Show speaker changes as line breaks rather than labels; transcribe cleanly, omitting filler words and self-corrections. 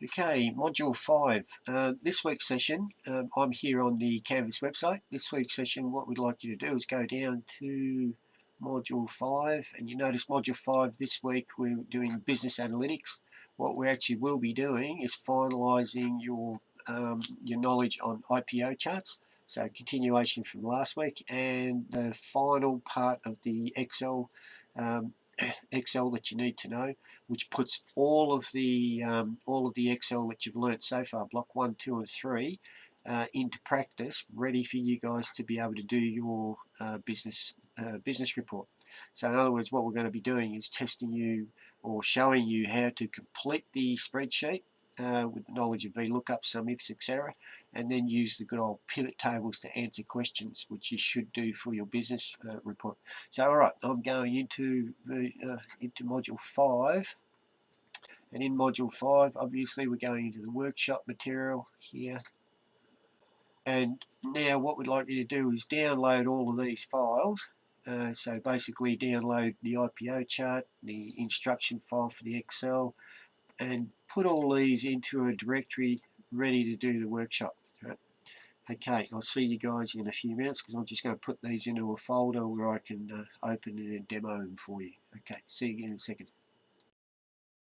Okay, Module 5. This week's session, I'm here on the Canvas website. This week's session, what we'd like you to do is go down to Module 5, and you notice Module 5 this week we're doing Business Analytics. What we actually will be doing is finalising your knowledge on IPO charts, so continuation from last week, and the final part of the Excel Excel that you need to know, which puts all of the Excel that you've learnt so far, block 1, 2 and 3, into practice, ready for you guys to be able to do your business report. So in other words, what we're going to be doing is testing you or showing you how to complete the spreadsheet with knowledge of VLOOKUP, some ifs, etc., and then use the good old pivot tables to answer questions, which you should do for your business report. So, all right, I'm going into Module 5, and in Module 5, obviously, we're going into the workshop material here. And now what we'd like you to do is download all of these files. So basically download the IPO chart, the instruction file for the Excel, and put all these into a directory ready to do the workshop. Right? Okay, I'll see you guys in a few minutes because I'm just going to put these into a folder where I can open it and demo them for you. Okay, see you in a second.